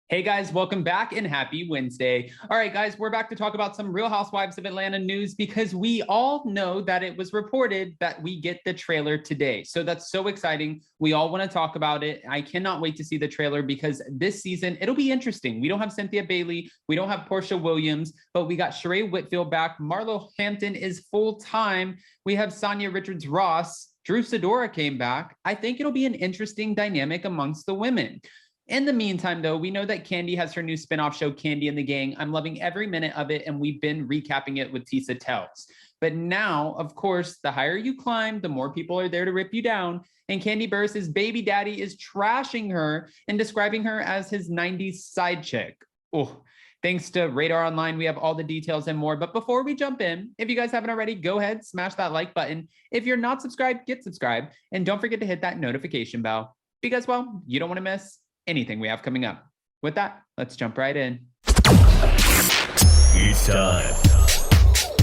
Hey guys, welcome back and happy Wednesday. All right, guys, we're back to talk about some Real Housewives of Atlanta news because we all know that it was reported that we get the trailer today. So that's so exciting. We all want to talk about it. I cannot wait to see the trailer because this season, it'll be interesting. We don't have Cynthia Bailey. We don't have Portia Williams, but we got Sheree Whitfield back. Marlo Hampton is full-time. We have Sonia Richards-Ross. Drew Sidora came back. I think it'll be an interesting dynamic amongst the women. In the meantime, though, we know that Kandi has her new spinoff show, Kandi and the Gang. I'm loving every minute of it, and we've been recapping it with Tisa Tells. But now, of course, the higher you climb, the more people are there to rip you down. And Kandi Burruss' baby daddy is trashing her and describing her as his 90s side chick. Oh, thanks to Radar Online, we have all the details and more. But before we jump in, if you guys haven't already, go ahead, smash that like button. If you're not subscribed, get subscribed. And don't forget to hit that notification bell because, well, you don't want to miss anything we have coming up. With that, let's jump right in. It's time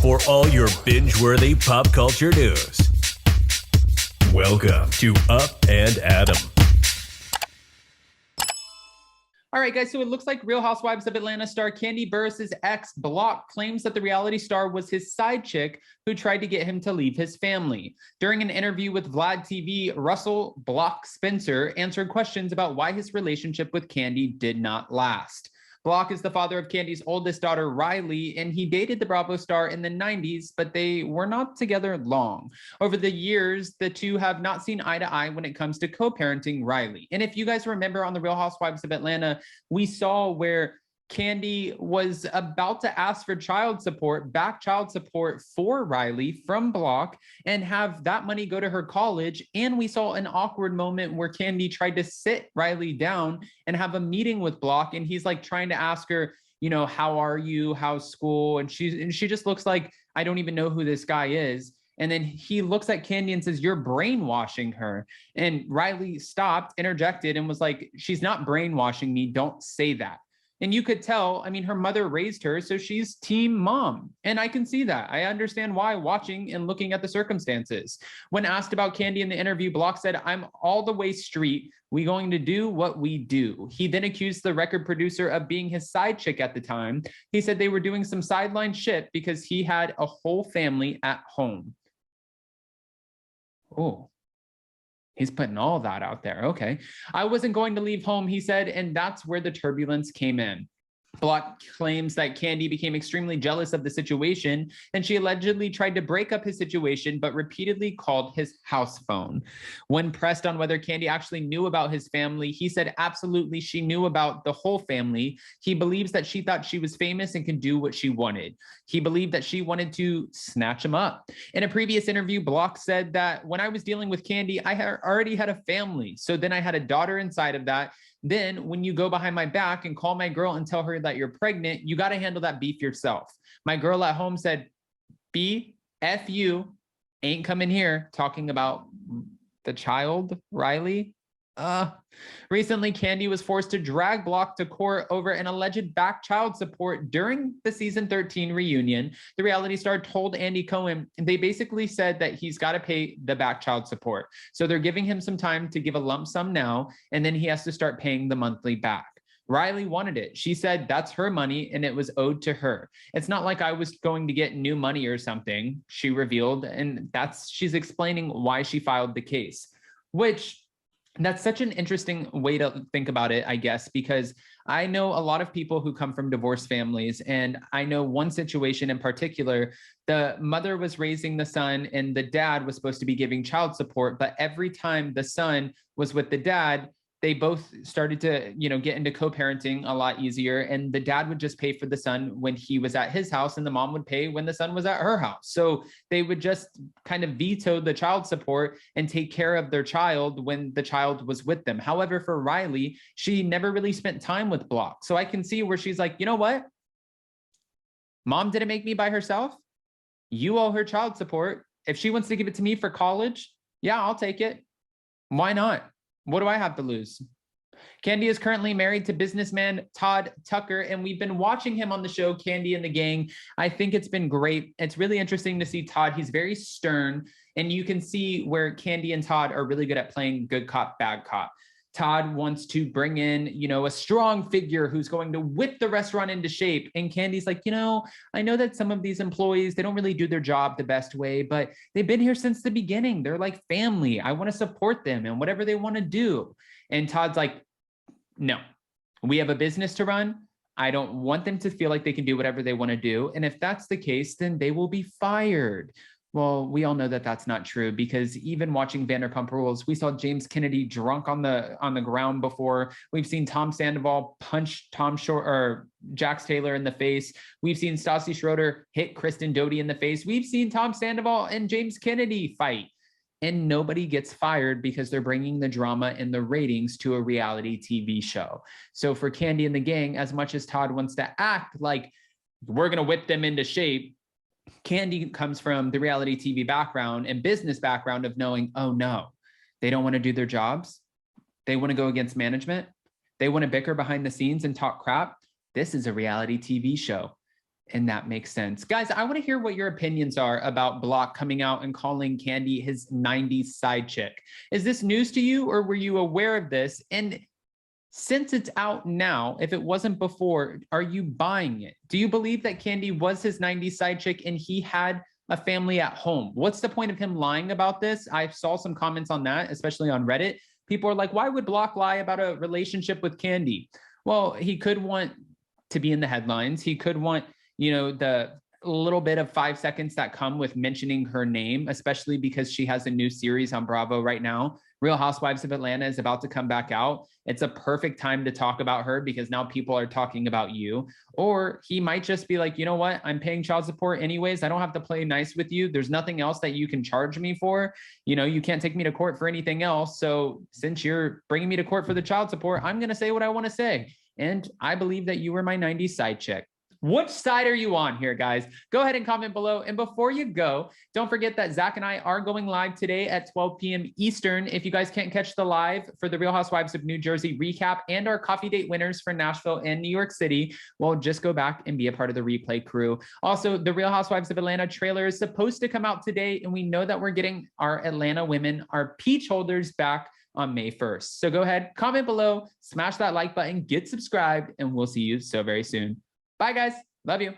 for all your binge-worthy pop culture news. Welcome to Up and Adam. All right, guys, so it looks like Real Housewives of Atlanta star Kandi Burruss' ex, Block, claims that the reality star was his side chick who tried to get him to leave his family. During an interview with Vlad TV, Russell Block Spencer answered questions about why his relationship with Kandi did not last. Block is the father of Kandi's oldest daughter, Riley, and he dated the Bravo star in the 90s, but they were not together long. Over the years, the two have not seen eye to eye when it comes to co-parenting Riley. And if you guys remember on the Real Housewives of Atlanta, we saw where Kandi was about to ask for child support, back child support for Riley from Block, and have that money go to her college. And we saw an awkward moment where Kandi tried to sit Riley down and have a meeting with Block. And he's like trying to ask her, you know, how are you? How's school? And she just looks like, I don't even know who this guy is. And then he looks at Kandi and says, you're brainwashing her. And Riley stopped, interjected, and was like, she's not brainwashing me. Don't say that. And you could tell, I mean, her mother raised her, so she's team mom. And I can see that. I understand why, watching and looking at the circumstances. When asked about Kandi in the interview, Block said, I'm all the way street. We going to do what we do. He then accused the record producer of being his side chick at the time. He said they were doing some sideline shit because he had a whole family at home. Oh. He's putting all that out there. Okay. I wasn't going to leave home, he said, and that's where the turbulence came in. Block claims that Kandi became extremely jealous of the situation, and she allegedly tried to break up his situation, but repeatedly called his house phone. When pressed on whether Kandi actually knew about his family, he said absolutely she knew about the whole family. He believes that she thought she was famous and could do what she wanted. He believed that she wanted to snatch him up. In a previous interview, Block said that when I was dealing with Kandi, I already had a family. So then I had a daughter inside of that. Then when you go behind my back and call my girl and tell her that you're pregnant, you got to handle that beef yourself. My girl at home said, F you, ain't coming here talking about the child, Riley. Recently, Kandi was forced to drag Block to court over an alleged back child support during the season 13 reunion. The reality star told Andy Cohen, they basically said that he's got to pay the back child support. So they're giving him some time to give a lump sum now, and then he has to start paying the monthly back. Riley wanted it. She said that's her money and it was owed to her. It's not like I was going to get new money or something, she revealed. And she's explaining why she filed the case, which that's such an interesting way to think about it, I guess, because I know a lot of people who come from divorced families, and I know one situation in particular, the mother was raising the son and the dad was supposed to be giving child support, but every time the son was with the dad, they both started to, get into co-parenting a lot easier. And the dad would just pay for the son when he was at his house, and the mom would pay when the son was at her house. So they would just kind of veto the child support and take care of their child when the child was with them. However, for Riley, she never really spent time with Block. So I can see where she's like, you know what? Mom didn't make me by herself. You owe her child support. If she wants to give it to me for college, yeah, I'll take it. Why not? What do I have to lose? Kandi is currently married to businessman Todd Tucker, and we've been watching him on the show Kandi and the Gang. I think it's been great. It's really interesting to see Todd. He's very stern, and you can see where Kandi and Todd are really good at playing good cop, bad cop. Todd wants to bring in, a strong figure who's going to whip the restaurant into shape. And Kandi's like, I know that some of these employees, they don't really do their job the best way, but they've been here since the beginning. They're like family. I want to support them and whatever they want to do. And Todd's like, no, we have a business to run. I don't want them to feel like they can do whatever they want to do. And if that's the case, then they will be fired. Well, we all know that that's not true, because even watching Vanderpump Rules, we saw James Kennedy drunk on the ground before. We've seen Tom Sandoval punch Jax Taylor in the face. We've seen Stassi Schroeder hit Kristen Doty in the face. We've seen Tom Sandoval and James Kennedy fight. And nobody gets fired because they're bringing the drama and the ratings to a reality TV show. So for Kandi and the gang, as much as Todd wants to act like we're going to whip them into shape, Kandi comes from the reality TV background and business background of knowing, oh no, they don't want to do their jobs. They want to go against management. They want to bicker behind the scenes and talk crap. This is a reality TV show. And that makes sense. Guys, I want to hear what your opinions are about Block coming out and calling Kandi his 90s side chick. Is this news to you, or were you aware of this? And since it's out now, if it wasn't before, are you buying it? Do you believe that Kandi was his 90s side chick and he had a family at home? What's the point of him lying about this? I saw some comments on that, especially on Reddit. People are like, why would Block lie about a relationship with Kandi? Well, he could want to be in the headlines. He could want, the little bit of 5 seconds that come with mentioning her name, especially because she has a new series on Bravo right now. Real Housewives of Atlanta is about to come back out. It's a perfect time to talk about her because now people are talking about you. Or he might just be like, you know what? I'm paying child support anyways. I don't have to play nice with you. There's nothing else that you can charge me for. You can't take me to court for anything else. So since you're bringing me to court for the child support, I'm going to say what I want to say. And I believe that you were my 90s side chick. Which side are you on here, guys? Go ahead and comment below. And before you go, don't forget that Zach and I are going live today at 12 p.m. Eastern. If you guys can't catch the live for the Real Housewives of New Jersey recap and our coffee date winners for Nashville and New York City, well, just go back and be a part of the replay crew. Also, the Real Housewives of Atlanta trailer is supposed to come out today, and we know that we're getting our Atlanta women, our peach holders, back on May 1st. So go ahead, comment below, smash that like button, get subscribed, and we'll see you so very soon. Bye, guys. Love you.